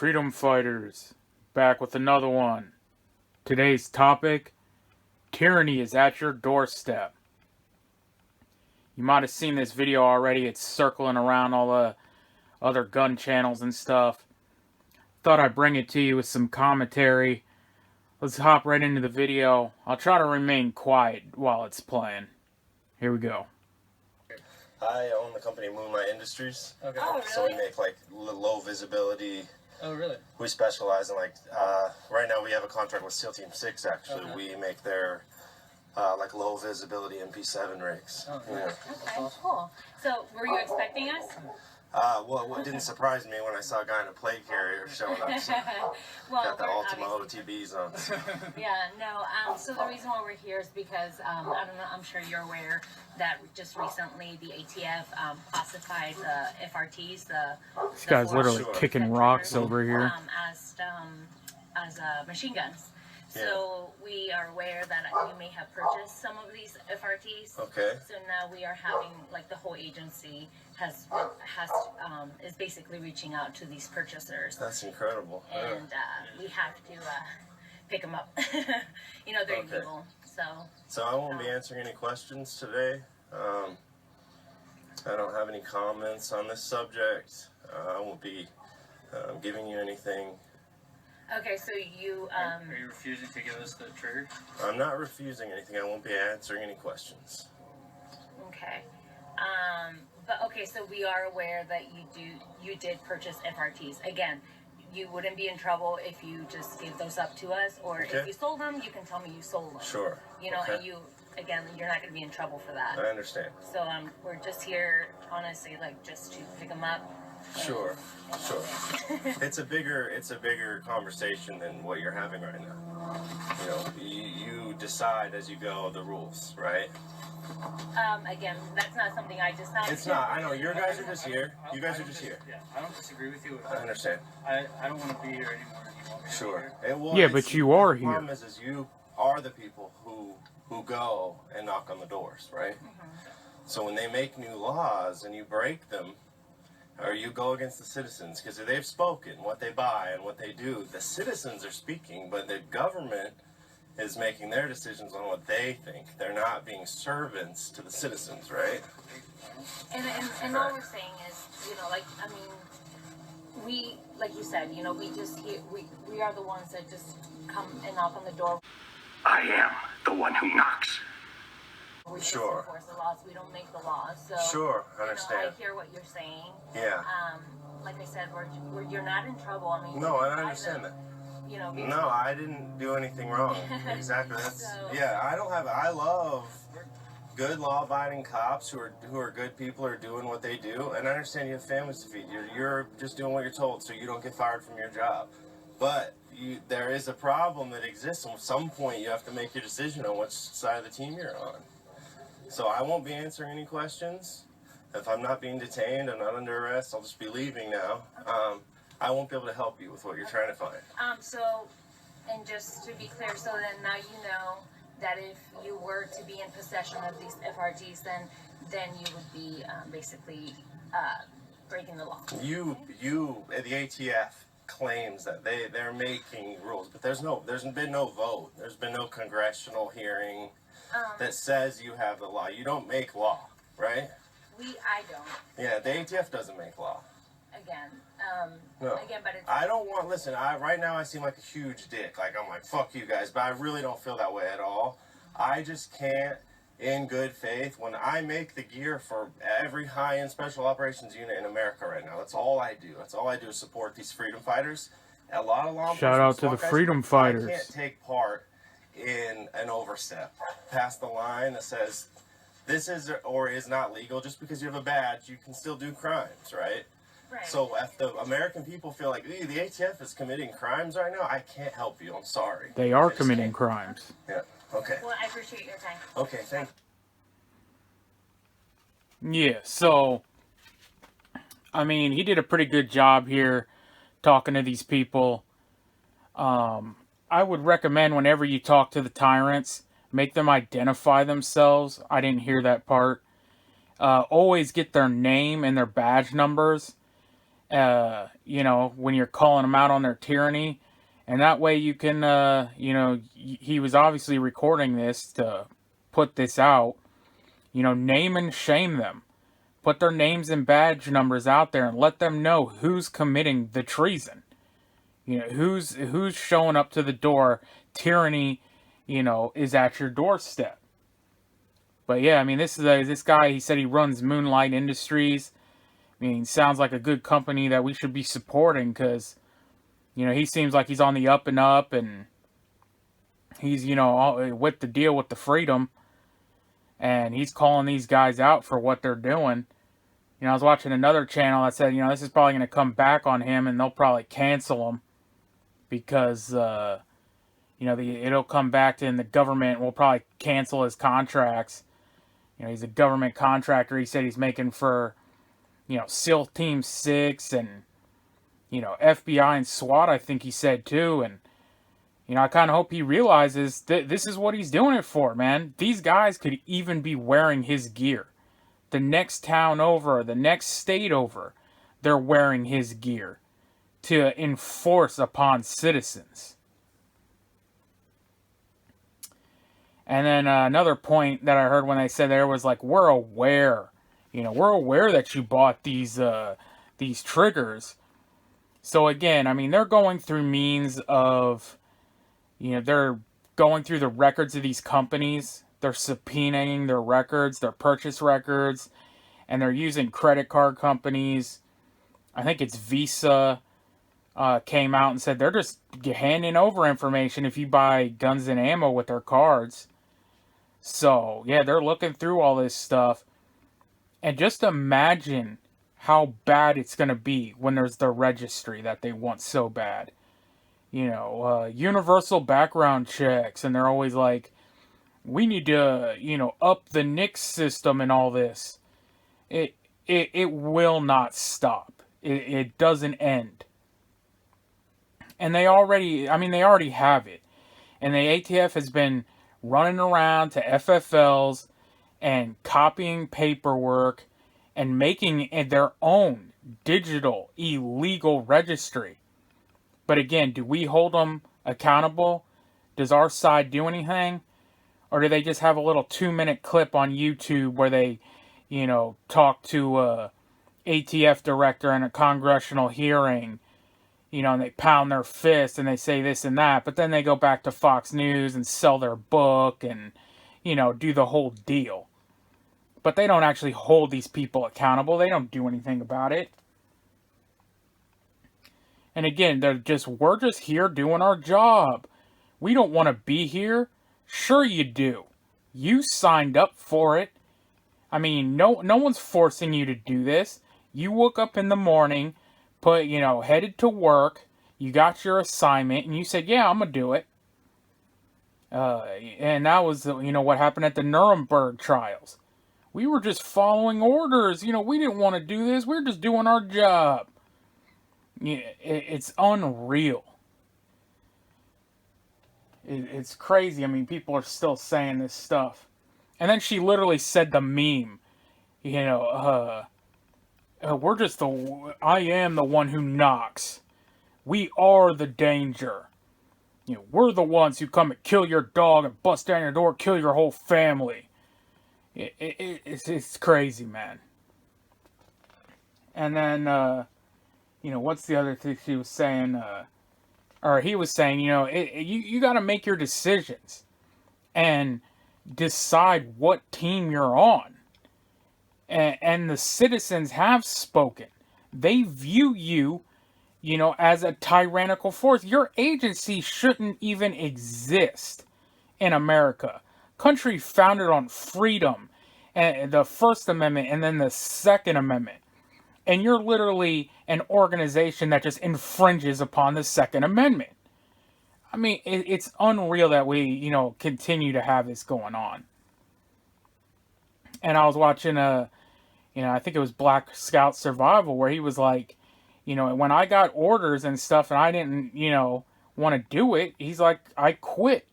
Freedom fighters, back with another one. Today's topic, tyranny is at your doorstep. You might have seen this video already. It's circling around all the other gun channels and stuff. Thought I'd bring it to you with some commentary. Let's hop right into the video. I'll try to remain quiet while it's playing. Here we go. I own the company Moonlight Industries. Okay. Oh, really? So we make like low visibility. Oh, really? We specialize in like, right now we have a contract with SEAL Team 6 actually. Okay. We make their like low visibility MP7 rigs. Oh, Yeah. Okay, cool. So, were you expecting us? Well, what didn't surprise me when I saw a guy in a plate carrier showing up. So Well, got the we're Ultima obviously- OTBs on. Yeah, no. So the reason why we're here is because I don't know. I'm sure you're aware that just recently the ATF classified the FRTs. This guy's literally Sure. kicking rocks over here. As machine guns. So we are aware that we may have purchased some of these FRTs. Okay. So now we are having, like, the whole agency is basically reaching out to these purchasers, That's incredible. Yeah. and we have to pick them up. You know, they're Okay. illegal. So I won't be answering any questions today. I don't have any comments on this subject. I won't be giving you anything. Okay, so you Are you refusing to give us the trigger? I'm not refusing anything. I won't be answering any questions. okay. But okay, so we are aware that you did purchase FRTs. Again, you wouldn't be in trouble if you just gave those up to us, or Okay. if you sold them, you can tell me you sold them. Sure. You know, Okay. and you're not going to be in trouble for that. I understand. So we're just here, honestly, like, just to pick them up. Sure. Sure. It's a bigger conversation than what you're having right now. You know, you decide as you go the rules, right? Again, that's not something I just It's not. I know. You guys are just here. You guys are just here. Yeah, I don't disagree with you. I understand. I don't want to be here anymore than you want me to be Sure. here. It will, Yeah, it's- but you are the here. problem is you are the people who go and knock on the doors, right? So when they make new laws and you break them, or you go against the citizens, because they've spoken what they buy and what they do, the citizens are speaking, but the government is making their decisions on what they think. They're not being servants to the citizens, right? And all we're saying is, you know, like, I mean, we, like you said, you know, we are the ones that just come and knock on the door. I am the one who knocks. We just Sure. enforce the laws. We don't make the laws. So Sure, I you know, understand. I hear what you're saying. Yeah. Like I said, you're not in trouble. I mean, No, you I can buy understand them, that. You know. No, I didn't do anything wrong. Exactly. That's So- yeah. I love good law-abiding cops who are good people, are doing what they do, and I understand you have families to feed. You're just doing what you're told, so you don't get fired from your job. But there is a problem that exists, and at some point you have to make your decision on which side of the team you're on. So I won't be answering any questions. If I'm not being detained, I'm not under arrest, I'll just be leaving now. I won't be able to help you with what you're trying to find. So, and just to be clear, so then now you know that if you were to be in possession of these FRTs, then you would be basically breaking the law. The ATF claims that they're making rules, but there's been no vote. There's been no congressional hearing that says you have the law. You don't make law, right? I don't. Yeah, the ATF doesn't make law. Again, No. but it's. I don't want, listen, right now I seem like a huge dick. Like, I'm like, fuck you guys, but I really don't feel that way at all. I just can't, in good faith, when I make the gear for every high-end special operations unit in America right now, that's all I do. That's all I do is support these freedom fighters. A lot of law Shout out to enforcement the guys, freedom I fighters. can't take part in an overstep past the line that says this is or is not legal. Just because you have a badge, you can still do crimes, right? Right. So if the American people feel like, the ATF is committing crimes right now, I can't help you. I'm sorry. They are I just committing can't. crimes. Yeah. Okay. Well, I appreciate your time. Okay. Thank you. Yeah, so, I mean, he did a pretty good job here talking to these people. I would recommend whenever you talk to the tyrants, make them identify themselves. I didn't hear that part. Always get their name and their badge numbers. you know, when you're calling them out on their tyranny. And that way you can, you know, he was obviously recording this to put this out. You know, name and shame them. Put their names and badge numbers out there and let them know who's committing the treason. You know, who's showing up to the door. Tyranny, you know, is at your doorstep. But yeah, I mean, this guy, he said he runs Moonlight Industries. I mean, sounds like a good company that we should be supporting because, you know, he seems like he's on the up and up, and he's, you know, with the deal with the freedom, and he's calling these guys out for what they're doing. You know, I was watching another channel that said, you know, this is probably going to come back on him, and they'll probably cancel him because, you know, it'll come back to, and the government will probably cancel his contracts. You know, he's a government contractor. He said he's making for, you know, SEAL Team 6 and, you know, FBI and SWAT, I think he said too. And, you know, I kind of hope he realizes that this is what he's doing it for, man. These guys could even be wearing his gear. The next town over, the next state over, they're wearing his gear to enforce upon citizens. And then another point that I heard when they said there was like, we're aware, you know, we're aware that you bought these triggers. So again, I mean, they're going through means of, you know, they're going through the records of these companies. They're subpoenaing their records, their purchase records, and they're using credit card companies. I think it's Visa came out and said they're just handing over information if you buy guns and ammo with their cards. So, yeah, they're looking through all this stuff. And just imagine how bad it's going to be when there's the registry that they want so bad. You know, universal background checks. And they're always like, we need to, you know, up the NICS system and all this. It will not stop. It doesn't end. And they already have it. And the ATF has been running around to FFLs and copying paperwork and making their own digital illegal registry. But again, do we hold them accountable? Does our side do anything? Or do they just have a little 2-minute clip on YouTube where they, you know, talk to a ATF director in a congressional hearing, you know, and they pound their fist and they say this and that, but then they go back to Fox News and sell their book and, you know, do the whole deal. But they don't actually hold these people accountable. They don't do anything about it. And again, we're just here doing our job. We don't want to be here. Sure you do. You signed up for it. I mean, no one's forcing you to do this. You woke up in the morning, headed to work, you got your assignment, and you said, yeah, I'm going to do it. And that was, what happened at the Nuremberg trials. We were just following orders. We didn't want to do this. We were just doing our job. It's unreal. It's crazy. I mean, people are still saying this stuff. And then she literally said the meme, I am the one who knocks. We are the danger. We're the ones who come and kill your dog and bust down your door, kill your whole family. It's crazy, man. And then, what's the other thing she was saying? Or he was saying, you got to make your decisions and decide what team you're on. And the citizens have spoken. They view you, as a tyrannical force. Your agency shouldn't even exist in America. Country founded on freedom, and the First Amendment, and then the Second Amendment. And you're literally an organization that just infringes upon the Second Amendment. I mean, it's unreal that we, continue to have this going on. And I was watching I think it was Black Scout Survival, where he was like, when I got orders and stuff and I didn't, want to do it, he's like, I quit.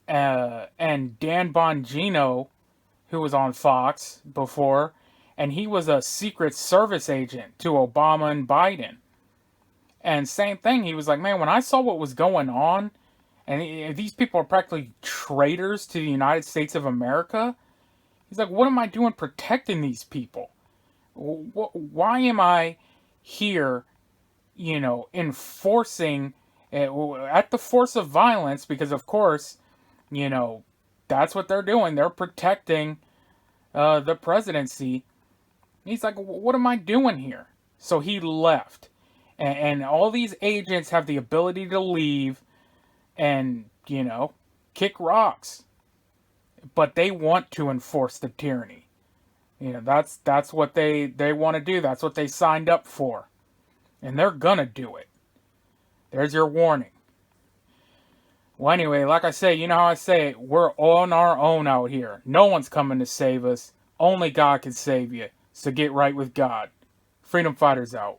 And Dan Bongino, who was on Fox before, And he was a Secret Service agent to Obama and Biden. And same thing, he was like, man, when I saw what was going on, and these people are practically traitors to the United States of America, he's like, what am I doing protecting these people? Why am I here, enforcing at the force of violence? Because, of course, that's what they're doing. They're protecting the presidency. He's like, what am I doing here? So he left. And all these agents have the ability to leave and, kick rocks. But they want to enforce the tyranny. That's what they want to do. That's what they signed up for. And they're gonna do it. There's your warning. Well, anyway, like I say, you know how I say it, we're on our own out here. No one's coming to save us. Only God can save you. So get right with God. Freedom Fighters out.